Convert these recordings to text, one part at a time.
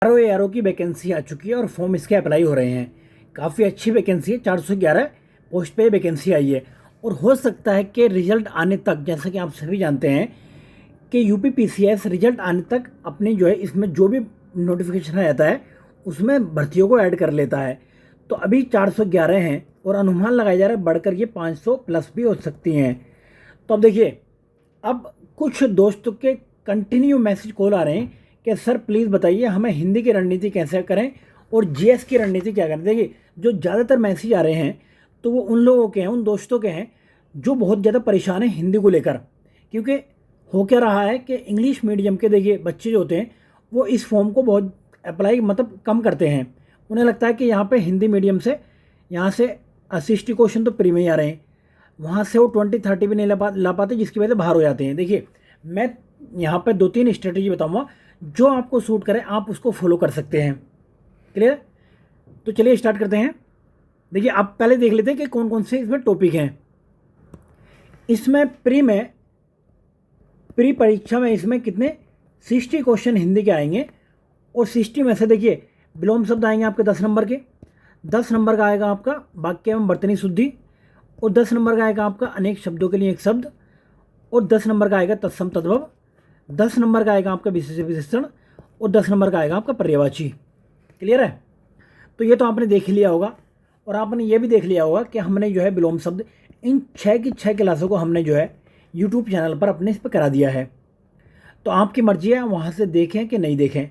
RO की vacancy आ चुकी है और फॉर्म इसके अप्लाई हो रहे हैं। काफ़ी अच्छी वैकेंसी है, 411 पोस्ट पे वैकेंसी आई है। और हो सकता है कि रिजल्ट आने तक, जैसा कि आप सभी जानते हैं कि यूपी पीसीएस रिजल्ट आने तक अपनी जो है इसमें जो भी नोटिफिकेशन रहता है उसमें भर्तियों को ऐड कर लेता है। तो अभी 411 हैं और अनुमान लगाया जा रहा है बढ़कर ये 500 प्लस भी हो सकती हैं। तो अब देखिए, अब कुछ दोस्तों के कंटिन्यू मैसेज कॉल आ रहे हैं कि सर प्लीज़ बताइए हमें हिंदी की रणनीति कैसे करें और जीएस की रणनीति क्या करें। देखिए, जो ज़्यादातर मैसेज आ रहे हैं तो वो उन लोगों के हैं, उन दोस्तों के हैं जो बहुत ज़्यादा परेशान हैं हिंदी को लेकर। क्योंकि हो क्या रहा है कि इंग्लिश मीडियम के देखिए बच्चे जो होते हैं वो इस फॉर्म को बहुत अप्लाई मतलब कम करते हैं। उन्हें लगता है कि यहाँ पे हिंदी मीडियम से यहाँ से 60 क्वेश्चन तो प्री में ही आ रहे हैं, वहाँ से वो 20-30 भी नहीं ला पाते, जिसकी वजह से बाहर हो जाते हैं। देखिए, मैं यहाँ पे 2-3 स्ट्रेटेजी बताऊँगा, जो आपको सूट करे आप उसको फॉलो कर सकते हैं। क्लियर? तो चलिए स्टार्ट करते हैं। देखिए, आप पहले देख लेते हैं कि कौन कौन से इसमें टॉपिक हैं। इसमें प्री परीक्षा में इसमें कितने 60 क्वेश्चन हिंदी के आएंगे। और 60 में से देखिए विलोम शब्द आएंगे आपके 10 नंबर के, 10 नंबर का आएगा आपका वाक्य एवं वर्तनी शुद्धि, और 10 नंबर का आएगा आपका अनेक शब्दों के लिए एक शब्द, और 10 नंबर का आएगा तत्सम तद्भव, 10 नंबर का आएगा आपका विशेष विशेषण, और 10 नंबर का आएगा आपका पर्यायवाची। क्लियर है? तो ये तो आपने देख लिया होगा। और आपने ये भी देख लिया होगा कि हमने जो है विलोम शब्द इन 6 की 6 क्लासों को हमने जो है यूट्यूब चैनल पर अपने इस पर करा दिया है। तो आपकी मर्जी है वहाँ से देखें कि नहीं देखें,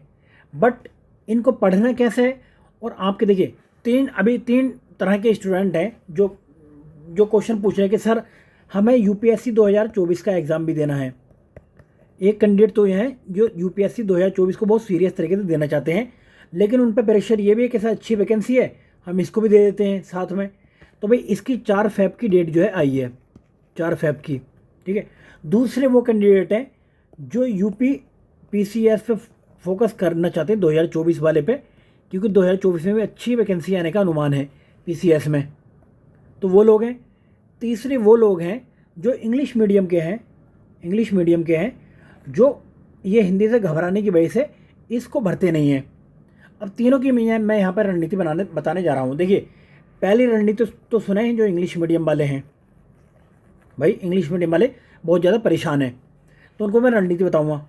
बट इनको पढ़ना कैसे है। और आपके देखिए अभी तीन तरह के स्टूडेंट हैं जो क्वेश्चन पूछ रहे हैं कि सर हमें यूपीएससी 2024 का एग्ज़ाम भी देना है। एक कैंडिडेट तो ये हैं जो यूपीएससी 2024 को बहुत सीरियस तरीके से देना चाहते हैं, लेकिन उन पर प्रेशर ये भी है कि सर अच्छी वैकेंसी है, हम इसको भी दे देते हैं साथ में। तो भाई इसकी 4 फ़रवरी की डेट जो है आई है, 4 फ़रवरी की। ठीक है। दूसरे वो कैंडिडेट हैं जो यूपी पीसीएस पे फोकस करना चाहते हैं 2024 वाले पे, क्योंकि 2024 में भी अच्छी वैकेंसी आने का अनुमान है पीसीएस में। तो वो लोग हैं। तीसरे वो लोग हैं जो इंग्लिश मीडियम के हैं, जो ये हिंदी से घबराने की वजह से इसको भरते नहीं हैं। अब तीनों की मैं यहाँ पर रणनीति बताने जा रहा हूँ। देखिए, पहली रणनीति तो सुने हैं जो इंग्लिश मीडियम वाले हैं। भाई इंग्लिश मीडियम वाले बहुत ज़्यादा परेशान हैं, तो उनको मैं रणनीति बताऊँगा।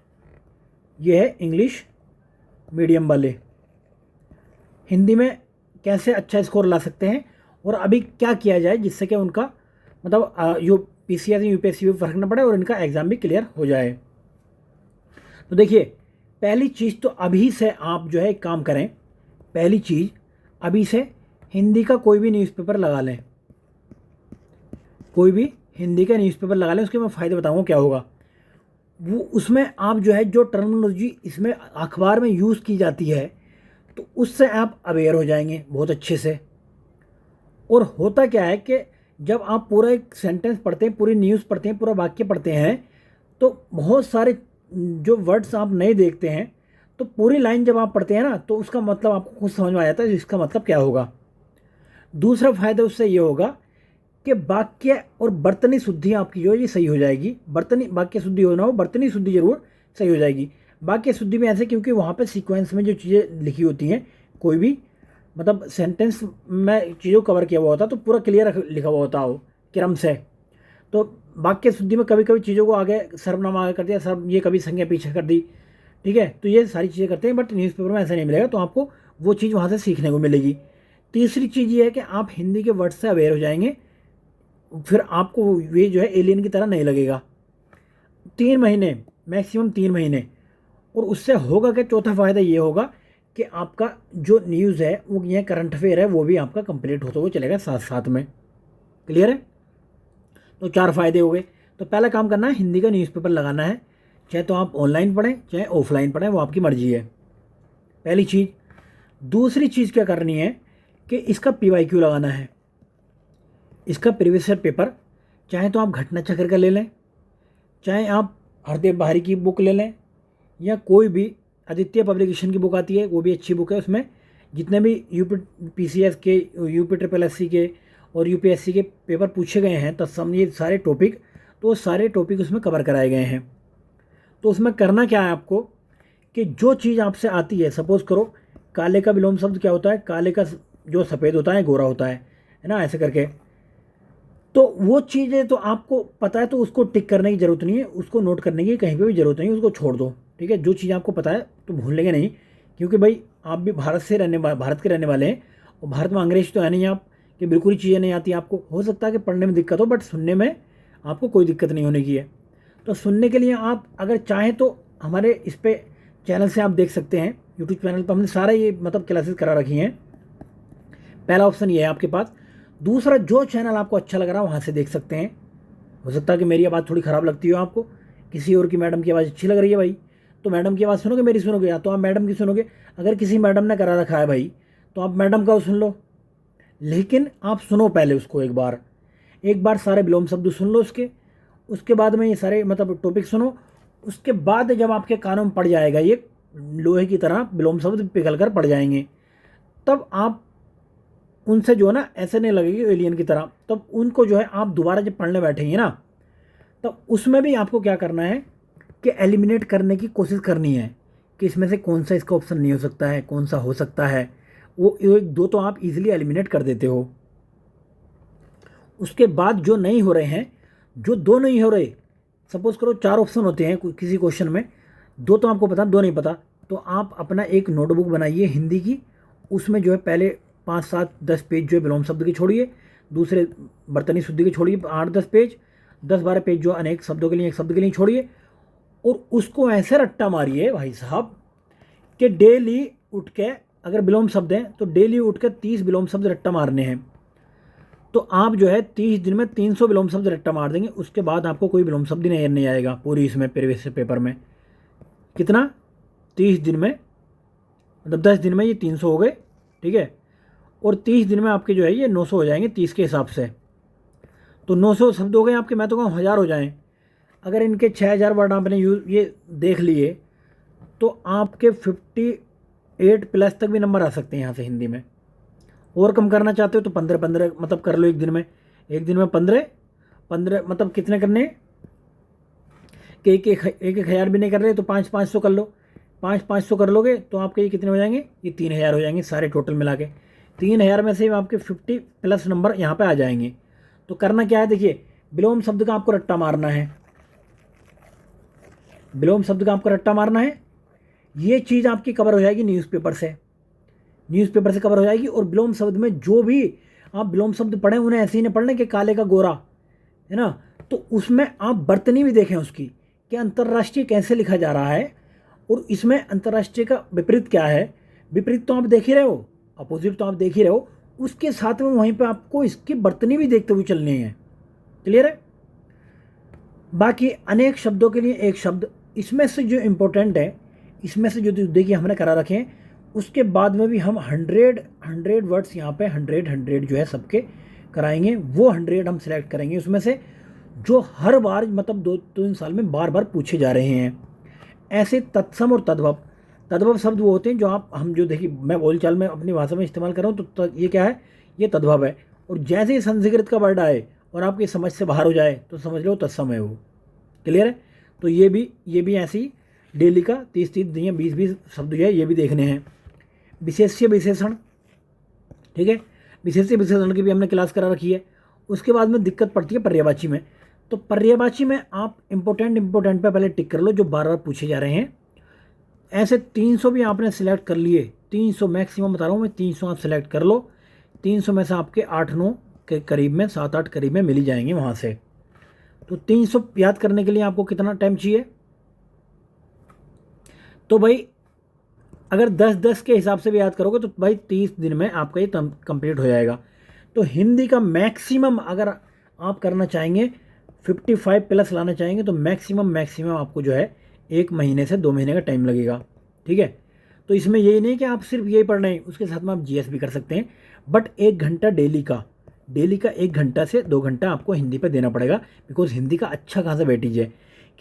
ये है इंग्लिश मीडियम वाले हिंदी में कैसे अच्छा स्कोर ला सकते हैं और अभी क्या किया जाए जिससे कि उनका मतलब जो पीसीएस यूपीएससी में फ़र्क न पड़े और इनका एग्ज़ाम भी क्लियर हो जाए। तो देखिए, पहली चीज़ तो अभी से आप जो है एक काम करें। पहली चीज़, अभी से हिंदी का कोई भी न्यूज़पेपर लगा लें, कोई भी हिंदी का न्यूज़पेपर लगा लें। उसके मैं फ़ायदे बताऊँगा क्या होगा। वो उसमें आप जो है जो टर्मिनोलॉजी इसमें अखबार में यूज़ की जाती है तो उससे आप अवेयर हो जाएंगे बहुत अच्छे से। और होता क्या है कि जब आप पूरा एक सेंटेंस पढ़ते हैं, पूरी न्यूज़ पढ़ते हैं, पूरा वाक्य पढ़ते हैं, तो बहुत सारे जो वर्ड्स आप नहीं देखते हैं, तो पूरी लाइन जब आप पढ़ते हैं ना तो उसका मतलब आपको खुद समझ में आ जाता है इसका मतलब क्या होगा। दूसरा फ़ायदा उससे ये होगा कि वाक्य और बर्तनी शुद्धि आपकी जो है ये सही हो जाएगी। बर्तनी वाक्य शुद्धि हो ना हो, बर्तनी शुद्धि जरूर सही हो जाएगी। वाक्य शुद्धि में ऐसे क्योंकि वहाँ पे सीक्वेंस में जो चीज़ें लिखी होती हैं, कोई भी मतलब सेंटेंस में चीज़ों कवर किया हुआ होता तो पूरा क्लियर लिखा हुआ होता हो क्रम से। तो वाक्य शुद्धि में कभी कभी चीज़ों को आगे सर्वनाम आगे कर दिया, सर्व ये कभी संज्ञा पीछे कर दी। ठीक है, तो ये सारी चीज़ें करते हैं, बट न्यूज़पेपर में ऐसा नहीं मिलेगा, तो आपको वो चीज़ वहाँ से सीखने को मिलेगी। तीसरी चीज़ ये है कि आप हिंदी के वर्ड से अवेयर हो जाएंगे, फिर आपको ये जो है एलियन की तरह नहीं लगेगा। 3 महीने, मैक्सिमम 3 महीने। और उससे होगा कि चौथा फ़ायदा ये होगा कि आपका जो न्यूज़ है वो ये करंट अफेयर है वो भी आपका कंप्लीट होता हुआ चलेगा साथ साथ में। क्लियर है? तो 4 फ़ायदे हो गए। तो पहला काम करना है, हिंदी का न्यूज़पेपर लगाना है, चाहे तो आप ऑनलाइन पढ़ें चाहे ऑफलाइन पढ़ें, वो आपकी मर्जी है। पहली चीज़। दूसरी चीज़ क्या करनी है कि इसका पीवाईक्यू लगाना है। इसका प्रीवियस ईयर पेपर चाहे तो आप घटना चक्र का ले लें, चाहे आप हरदेव बाहरी की बुक ले लें, या कोई भी आदित्य पब्लिकेशन की बुक आती है वो भी अच्छी बुक है। उसमें जितने भी यूपी पीसीएस के, यूपी ट्रिपल एससी के और यूपीएससी के पेपर पूछे गए हैं तत्सम ये सारे टॉपिक, तो वो सारे टॉपिक उसमें कवर कराए गए हैं। तो उसमें करना क्या है आपको कि जो चीज़ आपसे आती है, सपोज़ करो काले का विलोम शब्द क्या होता है, काले का जो सफ़ेद होता है गोरा होता है ना, ऐसे करके। तो वो चीज़ें तो आपको पता है, तो उसको टिक करने की ज़रूरत नहीं है, उसको नोट करने की कहीं पे भी ज़रूरत नहीं है, उसको छोड़ दो, ठीक है। जो चीज़ आपको पता है तो भूलेंगे नहीं, क्योंकि भाई आप भी भारत के रहने वाले हैं, और भारत में अंग्रेज तो है नहीं आप कि बिल्कुल ही चीज़ें नहीं आती आपको। हो सकता है कि पढ़ने में दिक्कत हो, बट सुनने में आपको कोई दिक्कत नहीं होने की है। तो सुनने के लिए आप अगर चाहें तो हमारे इस पे चैनल से आप देख सकते हैं, यूट्यूब चैनल पर हमने सारा ये मतलब क्लासेस करा रखी हैं। पहला ऑप्शन ये है आपके पास। दूसरा, जो चैनल आपको अच्छा लग रहा है वहाँ से देख सकते हैं। हो सकता है कि मेरी आवाज़ थोड़ी ख़राब लगती हो आपको, किसी और की मैडम की आवाज़ अच्छी लग रही है भाई, तो मैडम की आवाज़ सुनोगे, मेरी सुनोगे, या तो आप मैडम की सुनोगे। अगर किसी मैडम ने करा रखा है भाई, तो आप मैडम का सुन लो, लेकिन आप सुनो पहले उसको एक बार सारे विलोम शब्द सुन लो उसके बाद में ये सारे मतलब टॉपिक सुनो। उसके बाद जब आपके कानों में पड़ जाएगा ये लोहे की तरह विलोम शब्द पिघल कर पड़ जाएंगे, तब आप उनसे जो है ना ऐसे नहीं लगेगी एलियन की तरह, तब उनको जो है आप दोबारा जब पढ़ने बैठेंगे ना, तब उसमें भी आपको क्या करना है कि एलिमिनेट करने की कोशिश करनी है कि इसमें से कौन सा इसका ऑप्शन नहीं हो सकता है, कौन सा हो सकता है। वो एक दो तो आप इजीली एलिमिनेट कर देते हो। उसके बाद जो नहीं हो रहे हैं, जो दो नहीं हो रहे, सपोज करो 4 ऑप्शन होते हैं किसी क्वेश्चन में, दो तो आपको पता, दो नहीं पता, तो आप अपना एक नोटबुक बनाइए हिंदी की। उसमें जो है पहले 5, 7, 10 पेज जो है विलोम शब्द की छोड़िए, दूसरे बर्तनी शुद्धि के छोड़िए 8, 10 पेज, 10, 12 पेज जो अनेक शब्दों के लिए, एक शब्द के लिए छोड़िए, और उसको ऐसे रट्टा मारिए भाई साहब कि डेली उठ के, अगर विलोम शब्द हैं तो डेली उठ के 30 विलोम शब्द रट्टा मारने हैं। तो आप जो है 30 दिन में 300 विलोम शब्द रट्टा मार देंगे। उसके बाद आपको कोई विलोम शब्द नहीं आएगा पूरी इसमें प्रीवियस पेपर में। कितना? 30 दिन में, मतलब 10 दिन में ये 300 हो गए, ठीक है। और 30 दिन में आपके जो है ये 900 हो जाएंगे 30 के हिसाब से। तो 900 शब्द हो गए आपके, मैं तो कहूँ 1000 हो जाएं। अगर इनके 6000 वर्ड आपने ये देख लिए, तो आपके 58 प्लस तक भी नंबर आ सकते हैं यहाँ से हिंदी में। और कम करना चाहते हो तो 15 मतलब कर लो एक दिन में। 15 मतलब कितने करने हैं कि एक हज़ार भी नहीं कर रहे तो 500 कर लो। 500 कर लोगे तो आपके ये कितने हो जाएंगे, ये 3000 हो जाएंगे सारे टोटल मिला के। 3000 में से आपके 50 प्लस नंबर यहाँ पे आ जाएंगे। तो करना क्या है, देखिए विलोम शब्द का आपको रट्टा मारना है। विलोम शब्द का आपको रट्टा मारना है। ये चीज़ आपकी कवर हो जाएगी न्यूज़पेपर से कवर हो जाएगी। और विलोम शब्द में जो भी आप विलोम शब्द पढ़ें, उन्हें ऐसे ही नहीं पढ़ने कि काले का गोरा, है ना। तो उसमें आप बर्तनी भी देखें उसकी कि अंतर्राष्ट्रीय कैसे लिखा जा रहा है, और इसमें अंतर्राष्ट्रीय का विपरीत क्या है। विपरीत तो आप देख ही रहे हो, अपोजिट तो आप देख ही रहे हो, उसके साथ में वहीं पे आपको इसकी बर्तनी भी देखते हुए चलनी है। क्लियर है? बाकी अनेक शब्दों के लिए एक शब्द, इसमें से जो इम्पोर्टेंट है, इसमें से जो देखिए हमने करा रखे हैं, उसके बाद में भी हम 100 वर्ड्स यहाँ पे 100 जो है सबके कराएंगे। वो 100 हम सिलेक्ट करेंगे उसमें से, जो हर बार मतलब 2-3 साल में बार बार पूछे जा रहे हैं। ऐसे तत्सम और तद्भव शब्द वो होते हैं जो हम जो देखिए मैं बोलचाल में अपनी भाषा में इस्तेमाल कर रहा हूँ, तो ये क्या है, ये तद्भव है। और जैसे ही संस्कृत का वर्ड आए और आपकी समझ से बाहर हो जाए तो समझ लो तत्सम है वो। क्लियर है? तो ये भी ऐसी डेली का 30 दिन 20 शब्द जो है ये भी देखने हैं। विशेष्य विशेषण, ठीक है, विशेष्य विशेषण की भी हमने क्लास करा रखी है। उसके बाद में दिक्कत पड़ती है पर्यायवाची में। तो पर्यायवाची में आप इम्पोर्टेंट पे पहले टिक कर लो जो बार बार पूछे जा रहे हैं। ऐसे 300 भी आपने सिलेक्ट कर लिए, 300 मैक्सिमम बता रहा हूँ मैं, 300 आप सिलेक्ट कर लो। 300 में से आपके 8-9 के करीब में, 7-8 करीब में मिल ही जाएंगे वहाँ से। तो 300 याद करने के लिए आपको कितना टाइम चाहिए, तो भाई अगर 10-10 के हिसाब से भी याद करोगे तो भाई 30 दिन में आपका ये कंप्लीट हो जाएगा। तो हिंदी का मैक्सिमम अगर आप करना चाहेंगे 55 प्लस लाना चाहेंगे तो मैक्सिमम आपको जो है 1 महीने से 2 महीने का टाइम लगेगा। ठीक है? तो इसमें यही नहीं कि आप सिर्फ यही पढ़ रहे हैं, उसके साथ में आप जीएस भी कर सकते हैं। बट 1 घंटा डेली का 1 घंटा से 2 घंटा आपको हिंदी पे देना पड़ेगा, बिकॉज हिंदी का अच्छा खासा वेटेज है।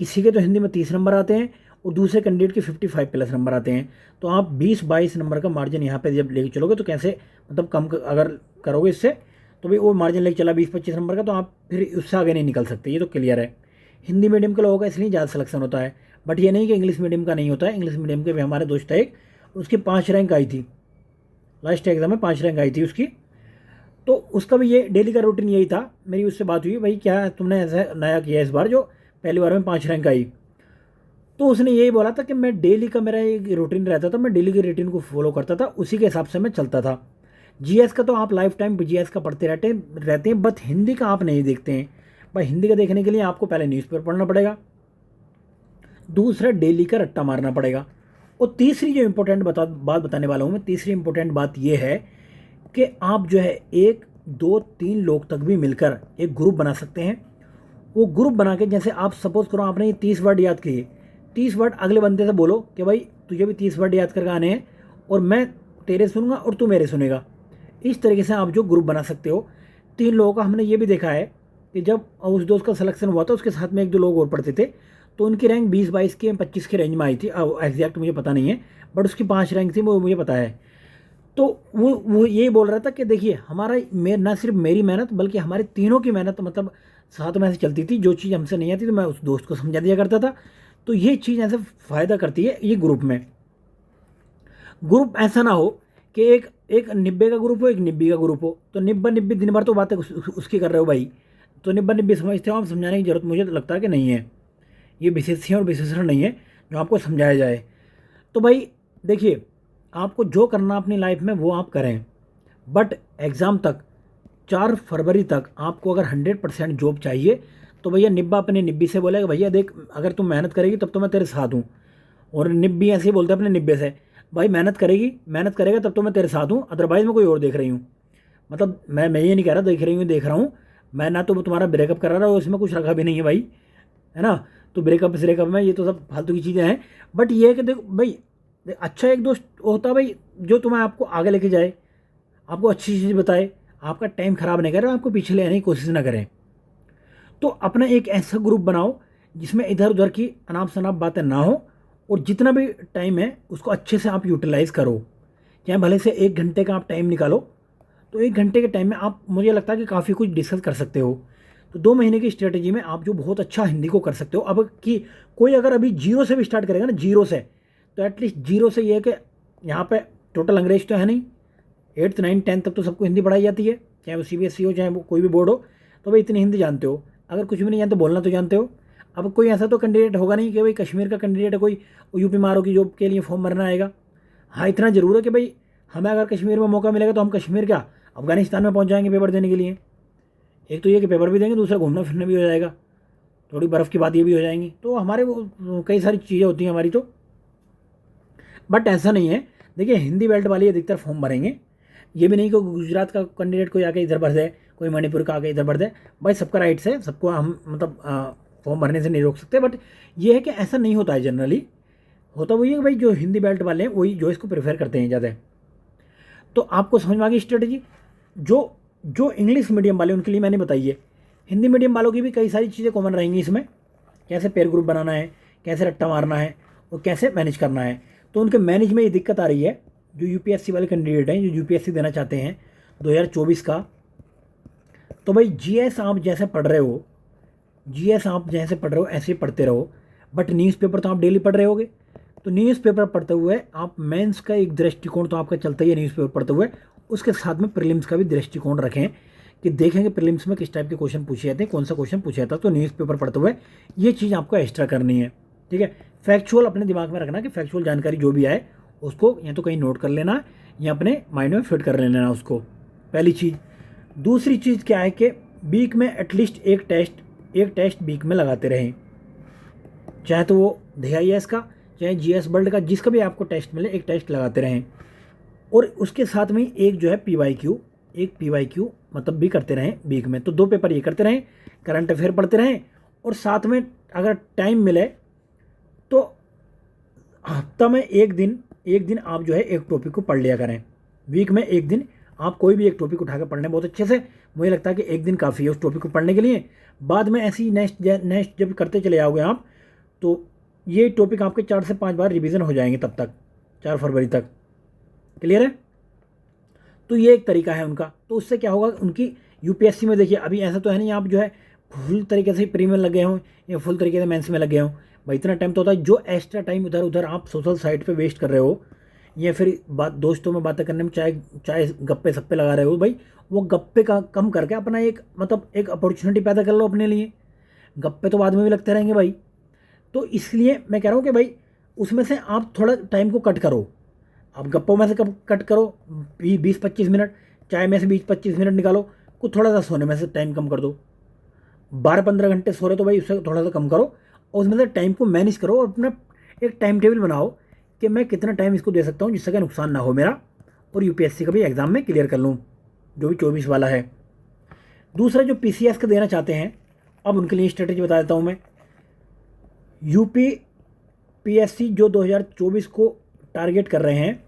किसी के तो हिंदी में 30 नंबर आते हैं और दूसरे कैंडिडेट के 55 प्लस नंबर आते हैं। तो आप 20-22 नंबर का मार्जिन यहाँ पे जब लेके चलोगे तो कैसे, मतलब कम अगर करोगे इससे तो भाई वो मार्जिन लेके चला 20-25 नंबर का, तो आप फिर उससे आगे नहीं निकल सकते। ये तो क्लियर है। हिंदी मीडियम के लोगों का इसलिए ज़्यादा सिलेक्शन होता है, बट ये नहीं कि इंग्लिश मीडियम का नहीं होता है, इंग्लिश मीडियम के भी हमारे दोस्त है एक, उसकी 5 रैंक आई थी, लास्ट एग्ज़ाम में 5 रैंक आई थी उसकी। तो उसका भी ये डेली का रूटीन यही था। मेरी उससे बात हुई, भाई क्या तुमने ऐसा नया किया इस बार जो पहली बार में 5 रैंक आई। तो उसने यही बोला था कि मैं डेली का मेरा एक रूटीन रहता था, मैं डेली की रूटीन को फॉलो करता था, उसी के हिसाब से मैं चलता था। जीएस का तो आप लाइफ टाइम जीएस का पढ़ते रहते हैं, बट हिंदी का आप नहीं देखते हैं। भाई हिंदी का देखने के लिए आपको पहले न्यूज़पेपर पढ़ना पड़ेगा, दूसरा डेली का रट्टा मारना पड़ेगा। और तीसरी जो इम्पोर्टेंट बात बताने वाला हूँ मैं, तीसरी इम्पोर्टेंट बात ये है कि आप जो है 1 2 3 लोग तक भी मिलकर एक ग्रुप बना सकते हैं। वो ग्रुप बना के, जैसे आप सपोज करो आपने ये 30 वर्ड याद किए, 30 वर्ड अगले बंदे से बोलो कि भाई तुझे भी 30 वर्ड याद करके आने हैं, और मैं तेरे सुनूंगा और तू मेरे सुनेगा। इस तरीके से आप जो ग्रुप बना सकते हो। 3 लोगों का हमने ये भी देखा है कि जब उस दोस्त का सिलेक्शन हुआ था उसके साथ में 1 2 लोग और पढ़ते थे, तो उनकी रैंक 20 22 के 25 के रेंज में आई थी। एग्जैक्ट मुझे पता नहीं है, बट उसकी 5 रैंक थी, वो मुझे पता है। तो वो यही बोल रहा था कि देखिए हमारा ना सिर्फ मेरी मेहनत बल्कि हमारे तीनों की मेहनत मतलब साथ में ऐसे चलती थी। जो चीज़ हमसे नहीं आती तो मैं उस दोस्त को समझा दिया करता था। तो ये चीज़ ऐसे फ़ायदा करती है ये ग्रुप में। ग्रुप ऐसा ना हो कि एक एक निब्बे का ग्रुप हो, एक निब्बी का ग्रुप हो, तो निब्बा निब्बी दिन भर तो बातें उसकी कर रहे हो भाई, तो निब्बा निब्बी समझते हो आप, समझाने की जरूरत मुझे तो लगता है कि नहीं है। ये विशेषण और विशेषण नहीं है जो आपको समझाया जाए। तो भाई देखिए, आपको जो करना अपनी लाइफ में वो आप करें, बट एग्ज़ाम तक 4 फरवरी तक आपको अगर 100% जॉब चाहिए तो भैया निब्बा अपने निब्बी से बोलेगा भैया देख अगर तुम मेहनत करेगी तब तो मैं तेरे साथ हूँ। और निब्बी ऐसे ही बोलते हैं अपने निब्बे से, भाई मेहनत करेगा तब तो मैं तेरे साथ हूँ, अदरवाइज़ मैं कोई और देख रही हूँ। मतलब मैं ये नहीं कह रहा देख रहा हूँ, मैं ना तो तुम्हारा ब्रेकअप करा रहा हूँ, उसमें कुछ रखा भी नहीं है भाई, है ना। तो ब्रेकअप में ये तो सब फालतू की चीज़ें हैं। बट ये है कि देखो भाई, अच्छा एक दोस्त होता है भाई जो तुम्हें आपको आगे लेके जाए, आपको अच्छी चीज़ बताए, आपका टाइम ख़राब नहीं करे, आपको पीछे ले आने की कोशिश ना करें। तो अपना एक ऐसा ग्रुप बनाओ जिसमें इधर उधर की अनाप शनाप बातें ना हो, और जितना भी टाइम है उसको अच्छे से आप यूटिलाइज़ करो। चाहे भले से 1 घंटे का आप टाइम निकालो, तो 1 घंटे के टाइम में आप, मुझे लगता है कि काफ़ी कुछ डिस्कस कर सकते हो। तो 2 महीने की स्ट्रेटजी में आप जो बहुत अच्छा हिंदी को कर सकते हो। अब कि कोई अगर अभी जीरो से भी स्टार्ट करेगा ना, जीरो से, तो एटलीस्ट जीरो से ये है कि यहाँ पे टोटल अंग्रेज तो है नहीं, 8th 9th 10th तक तो सबको हिंदी पढ़ाई जाती है, चाहे वो सीबीएसई हो चाहे वो कोई भी बोर्ड हो। तो भाई इतनी हिंदी जानते हो, अगर कुछ भी नहीं जानते बोलना तो जानते हो। अब कोई ऐसा तो कैंडिडेट होगा नहीं कि भाई कश्मीर का कैंडिडेट है कोई, यूपी मारो की जॉब के लिए फॉर्म भरना आएगा। हाँ इतना ज़रूर है कि भाई हमें अगर कश्मीर में मौका मिलेगा तो हम कश्मीर क्या अफगानिस्तान में पहुँच जाएंगे पेपर देने के लिए। एक तो ये कि पेपर भी देंगे, दूसरा घूमना फिरना भी हो जाएगा, थोड़ी बर्फ़ की बात ये भी हो जाएंगी। तो हमारे वो कई सारी चीज़ें होती हैं हमारी तो। बट ऐसा नहीं है, देखिए हिंदी बेल्ट वाली अधिकतर फॉर्म भरेंगे। ये भी नहीं कि गुजरात का कैंडिडेट कोई आके इधर भर दे, कोई मणिपुर का आके इधर भर दे। भाई सबका राइट्स है, सबको हम मतलब फॉर्म भरने से नहीं रोक सकते। बट ये है कि ऐसा नहीं होता है जनरली, होता वही है कि भाई जो हिंदी बेल्ट वाले हैं वही जो इसको प्रेफर करते हैं ज़्यादा। तो आपको समझ में आ गई स्ट्रेटजी। जो जो इंग्लिश मीडियम वाले उनके लिए मैंने बताई है, हिंदी मीडियम वालों की भी कई सारी चीज़ें कॉमन रहेंगी इसमें, कैसे पेयर ग्रुप बनाना है, कैसे रट्टा मारना है और कैसे मैनेज करना है। तो उनके मैनेज में ये दिक्कत आ रही है, जो यूपीएससी वाले कैंडिडेट हैं जो यूपीएससी देना चाहते हैं 2024 का। तो भाई जीएस आप जैसे पढ़ रहे हो, जीएस आप जैसे पढ़ रहे हो ऐसे ही पढ़ते रहो, बट न्यूज़पेपर तो आप डेली पढ़ रहे होगे। तो न्यूज़पेपर पढ़ते हुए आप मेंस का एक दृष्टिकोण तो आपका चलता ही है न्यूज़पेपर पढ़ते हुए, उसके साथ में प्रीलिम्स का भी दृष्टिकोण रखें कि देखेंगे प्रीलिम्स में किस टाइप के क्वेश्चन पूछे जाते हैं, कौन सा क्वेश्चन पूछा जाता है। तो न्यूज़पेपर पढ़ते हुए ये चीज़ आपको एक्स्ट्रा करनी है, ठीक है। फैक्चुअल अपने दिमाग में रखना कि फैक्चुअल जानकारी जो भी आए उसको या तो कहीं नोट कर लेना या अपने माइंड में फिट कर लेना उसको, पहली चीज़। दूसरी चीज़ क्या है कि वीक में एटलीस्ट एक टेस्ट वीक में लगाते रहें, चाहे तो वो DIS का चाहे GS वर्ल्ड का, जिसका भी आपको टेस्ट मिले एक टेस्ट लगाते रहें। और उसके साथ में एक जो है PYQ मतलब भी करते रहें वीक में। तो 2 पेपर ये करते रहें, करंट अफेयर पढ़ते रहें, और साथ में अगर टाइम मिले तो हफ्ता में एक दिन आप जो है एक टॉपिक को पढ़ लिया करें। वीक में एक दिन आप कोई भी एक टॉपिक उठा कर पढ़ने बहुत अच्छे से, मुझे लगता है कि एक दिन काफ़ी है उस टॉपिक को पढ़ने के लिए। बाद में ऐसी नेक्स्ट जब करते चले जाओगे आप, तो ये टॉपिक आपके 4 से 5 बार रिवीजन हो जाएंगे तब तक, 4 फरवरी तक। क्लियर है। तो ये एक तरीका है उनका। तो उससे क्या होगा, उनकी यूपीएससी में देखिए अभी ऐसा तो है नहीं आप जो है फुल तरीके से प्रीमियर लगे हों या फुल तरीके से मेंस में लगे हों, भाई इतना टाइम तो होता है। जो एक्स्ट्रा टाइम इधर उधर आप सोशल साइट पे वेस्ट कर रहे हो या फिर बात दोस्तों में बातें करने में चाहे चाहे गप्पे सप्पे लगा रहे हो भाई, वो गप्पे का कम करके अपना एक मतलब एक अपॉर्चुनिटी पैदा कर लो अपने लिए। गप्पे तो बाद में भी लगते रहेंगे भाई। तो इसलिए मैं कह रहा हूँ कि भाई उसमें से आप थोड़ा टाइम को कट करो। आप गप्पों में से कब कट करो 20-25 मिनट, चाय में से 20-25 मिनट निकालो, कुछ थोड़ा सा सोने में से टाइम कम कर दो। 12-15 घंटे सो रहे तो भाई उससे थोड़ा सा कम करो और उसमें से टाइम को मैनेज करो और अपना एक टाइम टेबल बनाओ कि मैं कितना टाइम इसको दे सकता हूँ जिससे कि नुकसान ना हो मेरा, और यूपीएससी का भी एग्ज़ाम में क्लियर कर लूँ जो भी 24 वाला है। दूसरा जो पीसीएस का देना चाहते हैं, अब उनके लिए स्ट्रेटेजी बता देता हूँ मैं। यूपी पीएससी जो 2024 को टारगेट कर रहे हैं,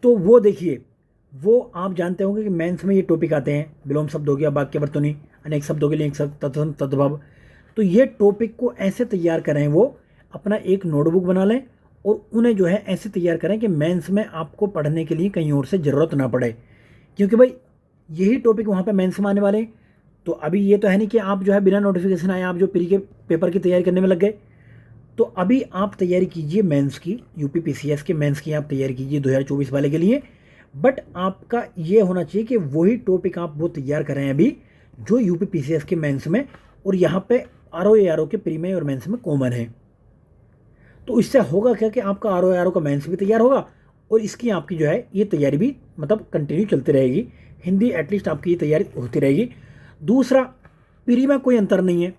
तो वो देखिए, वो आप जानते होंगे कि मेंस में ये टॉपिक आते हैं, विलोम शब्द हो गया, वाक्य वर्तनी, अनेक शब्दों के लिए एक शब्द, तत्सम तद्भव। तो ये टॉपिक को ऐसे तैयार करें, वो अपना एक नोटबुक बना लें और उन्हें जो है ऐसे तैयार करें कि मेंस में आपको पढ़ने के लिए कहीं और से ज़रूरत ना पड़े, क्योंकि भाई यही टॉपिक वहाँ पे मेंस में आने वाले हैं। तो अभी ये तो है नहीं कि आप जो है बिना नोटिफिकेशन आए आप जो प्री के पेपर की तैयारी करने में लग गए। तो अभी आप तैयारी कीजिए मेंस की, यूपी पीसीएस के मेंस की आप तैयारी कीजिए 2024 वाले के लिए। बट आपका ये होना चाहिए कि वही टॉपिक आप वो तैयार कर रहे हैं अभी जो यूपी पीसीएस के मेंस में और यहाँ पे आरओ के प्री में और मेंस में कॉमन है। तो इससे होगा क्या कि आपका आरओ का मेंस भी तैयार होगा और इसकी आपकी जो है ये तैयारी भी मतलब कंटिन्यू चलती रहेगी। हिंदी एटलीस्ट आपकी ये तैयारी होती रहेगी। दूसरा, प्री में कोई अंतर नहीं है,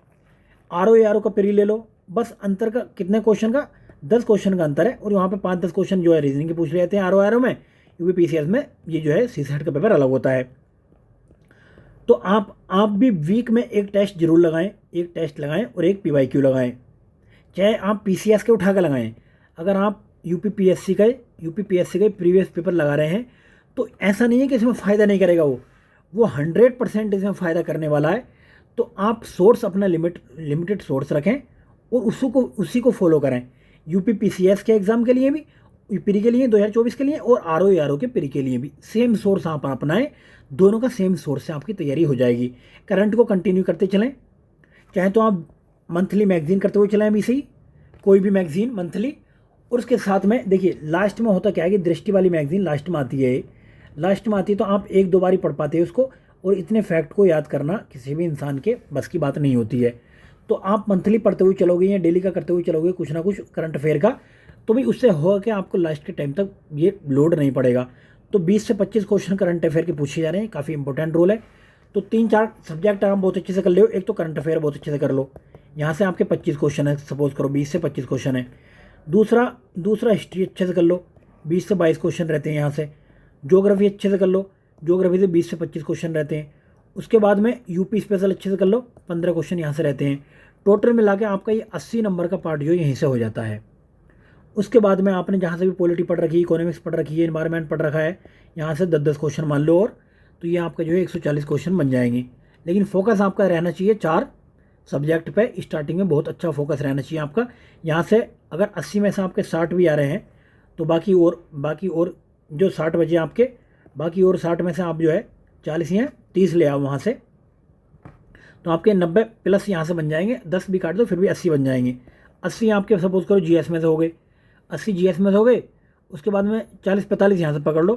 आरओ का प्री ले लो, बस अंतर का कितने क्वेश्चन का, 10 क्वेश्चन का अंतर है और वहाँ पे 5-10 क्वेश्चन जो है रीजनिंग के पूछ लिए जाते हैं आरओ में। यूपी पीसीएस में ये जो है सीसेट का पेपर अलग होता है। तो आप भी वीक में एक टेस्ट जरूर लगाएं, एक टेस्ट लगाएं और एक पीवाईक्यू लगाएं, चाहे आप पीसीएस के उठा कर लगाएं। अगर आप यूपी पीएससी का प्रीवियस पेपर लगा रहे हैं तो ऐसा नहीं है कि इसमें फ़ायदा नहीं करेगा, वो 100% इसमें फ़ायदा करने वाला है। तो आप सोर्स अपना लिमिटेड सोर्स रखें और उसी को फॉलो करें, यूपी पीसीएस के एग्ज़ाम के लिए भी, प्री के लिए 2024 के लिए, और आरओ के प्री के लिए भी सेम सोर्स आप अपनाएं। दोनों का सेम सोर्स से आपकी तैयारी हो जाएगी। करंट को कंटिन्यू करते चलें, चाहे तो आप मंथली मैगजीन करते हुए चलें अभी से ही, कोई भी मैगजीन मंथली। और उसके साथ में देखिए लास्ट में होता क्या है कि दृष्टि वाली मैगजीन लास्ट में आती है, तो आप 1-2 बार ही पढ़ पाते हैं उसको, और इतने फैक्ट को याद करना किसी भी इंसान के बस की बात नहीं होती है। तो आप मंथली पढ़ते हुए चलोगे या डेली का करते हुए चलोगे कुछ ना कुछ करंट अफेयर का, तो भी उससे होगा कि आपको लास्ट के टाइम तक ये लोड नहीं पड़ेगा। तो 20 से 25 क्वेश्चन करंट अफेयर के पूछे जा रहे हैं, काफ़ी इंपॉर्टेंट रोल है। तो 3-4 सब्जेक्ट आप बहुत अच्छे से कर लो। एक तो करंट अफेयर बहुत अच्छे से कर लो, यहाँ से आपके 25 क्वेश्चन है, सपोज करो 20 से 25 क्वेश्चन है। दूसरा हिस्ट्री अच्छे से कर लो, 20 से 22 क्वेश्चन रहते हैं यहाँ से। ज्योग्राफी अच्छे से कर लो, ज्योग्राफी से 20 से 25 क्वेश्चन रहते हैं। उसके बाद में यूपी स्पेशल अच्छे से कर लो, 15 क्वेश्चन यहाँ से रहते हैं। टोटल मिला के आपका ये 80 नंबर का पार्ट जो यहीं से हो जाता है। उसके बाद में आपने जहाँ से भी पॉलिटी पढ़ रखी है, इकोनॉमिक्स पढ़ रखी है, एनवायरनमेंट पढ़ रखा है, यहाँ से 10-10 क्वेश्चन मान लो, और तो ये आपका जो है 140 क्वेश्चन बन जाएंगे। लेकिन फोकस आपका रहना चाहिए 4 सब्जेक्ट पे। स्टार्टिंग में बहुत अच्छा फोकस रहना चाहिए आपका। यहाँ से अगर 80 में से आपके 60 भी आ रहे हैं तो बाकी और जो 60 बचे आपके, बाकी और 60 में से आप जो है 40 या 30 ले आओ वहाँ से, तो आपके 90 प्लस यहाँ से बन जाएंगे। 10 भी काट दो फिर भी 80 बन जाएंगे। 80 आपके सपोज करो जीएस में से हो गए, 80 जीएस में से हो गए। उसके बाद में 40-45 यहाँ से पकड़ लो,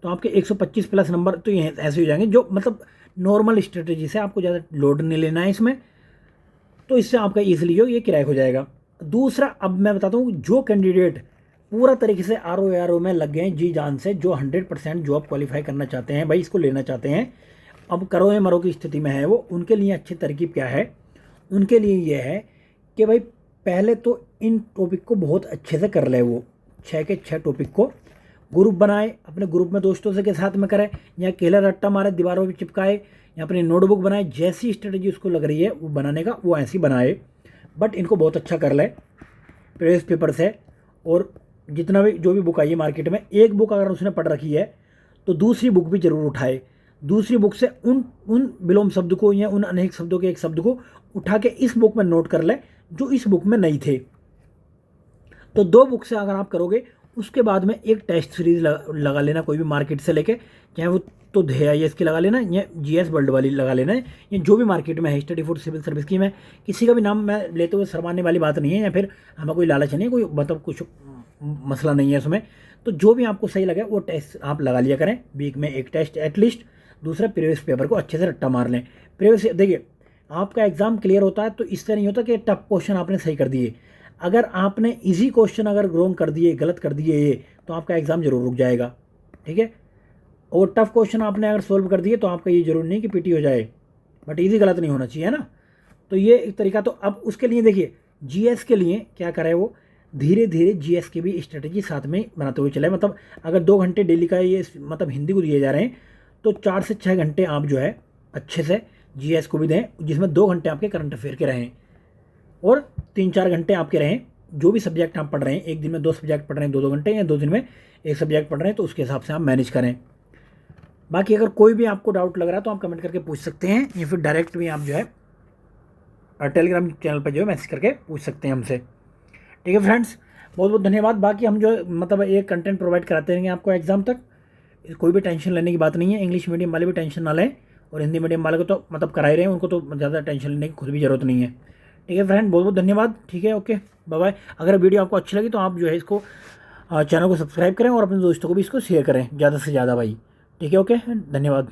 तो आपके 125 प्लस नंबर तो ये ऐसे हो जाएंगे। जो मतलब नॉर्मल स्ट्रेटेजी से आपको ज़्यादा लोड नहीं लेना है इसमें, तो इससे आपका ईजिली जो ये क्रैक हो जाएगा। दूसरा, अब मैं बताता हूँ, जो कैंडिडेट पूरा तरीके से आरओ में लग गए हैं जी जान से, जो 100% जॉब क्वालिफाई करना चाहते हैं भाई, इसको लेना चाहते हैं, अब करो या मरो की स्थिति में है वो, उनके लिए अच्छी तरकीब क्या है, उनके लिए ये है कि भाई पहले तो इन टॉपिक को बहुत अच्छे से कर ले। वो 6 के 6 टॉपिक को ग्रुप बनाए, अपने ग्रुप में दोस्तों से के साथ में करें, या केला रट्टा मारे दीवारों पर चिपकाए, या अपनी नोटबुक बनाए। जैसी स्ट्रेटजी उसको लग रही है वो बनाने का, वो ऐसी बनाए। बट इनको बहुत अच्छा कर ले प्रीवियस पेपर से। और जितना भी जो भी बुक आई है मार्केट में, एक बुक अगर उसने पढ़ रखी है तो दूसरी बुक भी जरूर उठाए। दूसरी बुक से उन विलोम शब्द को या उन अनेक शब्दों के एक शब्द को उठा के इस बुक में नोट कर ले जो इस बुक में नहीं थे। तो 2 बुक से अगर आप करोगे उसके बाद में एक टेस्ट सीरीज़ लगा लेना, कोई भी मार्केट से लेके, चाहे वो तो DIS की लगा लेना या GS वर्ल्ड वाली लगा लेना है, या जो भी मार्केट में है, स्टडी फॉर सिविल सर्विस की। मैं किसी का भी नाम मैं लेते हुए शर्माने वाली बात नहीं है, या फिर हमें कोई लालच नहीं है, कोई मतलब कुछ मसला नहीं है उसमें। तो जो भी आपको सही लगे वो टेस्ट आप लगा लिया करें, वीक में एक टेस्ट एटलीस्ट। दूसरा, प्रीवियस पेपर को अच्छे से रट्टा मार लें। प्रीवियस देखिए, आपका एग्ज़ाम क्लियर होता है तो इससे नहीं होता कि टफ क्वेश्चन आपने सही कर दिए। अगर आपने इजी क्वेश्चन अगर रॉन्ग कर दिए, गलत कर दिए ये, तो आपका एग्ज़ाम जरूर रुक जाएगा, ठीक है। और टफ क्वेश्चन आपने अगर सोल्व कर दिए तो आपका ये जरूर नहीं कि PT हो जाए, बट इजी गलत नहीं होना चाहिए, है ना। तो ये एक तरीका। तो अब उसके लिए देखिए, GS के लिए क्या करे वो, धीरे धीरे GS की भी स्ट्रेटेजी साथ में बनाते हुए चले। मतलब अगर 2 घंटे डेली का ये मतलब हिंदी को दिए जा रहे हैं, तो 4 से 6 घंटे आप जो है अच्छे से GS को भी दें, जिसमें 2 घंटे आपके करंट अफेयर के रहें और 3-4 घंटे आपके रहें जो भी सब्जेक्ट आप पढ़ रहे हैं। एक दिन में 2 सब्जेक्ट पढ़ रहे हैं 2-2 घंटे, या 2 दिन में एक सब्जेक्ट पढ़ रहे हैं, तो उसके हिसाब से आप मैनेज करें। बाकी अगर कोई भी आपको डाउट लग रहा है तो आप कमेंट करके पूछ सकते हैं, या फिर डायरेक्ट भी आप जो है टेलीग्राम चैनल पर जो है मैसेज करके पूछ सकते हैं हमसे, ठीक है फ्रेंड्स। बहुत बहुत धन्यवाद। बाकी हम जो मतलब एक कंटेंट प्रोवाइड कराते रहेंगे आपको एग्ज़ाम तक, कोई भी टेंशन लेने की बात नहीं है। इंग्लिश मीडियम वाले भी टेंशन ना लें, और हिंदी मीडियम वाले को तो मतलब करा ही रहे हैं, उनको तो ज़्यादा टेंशन लेने की खुद भी ज़रूरत नहीं है, ठीक है फ्रेंड। बहुत बहुत धन्यवाद, ठीक है, ओके, बाय बाय। अगर वीडियो आपको अच्छी लगी तो आप जो है इसको चैनल को सब्सक्राइब करें और अपने दोस्तों को भी इसको शेयर करें ज़्यादा से ज़्यादा भाई, ठीक है, ओके, धन्यवाद।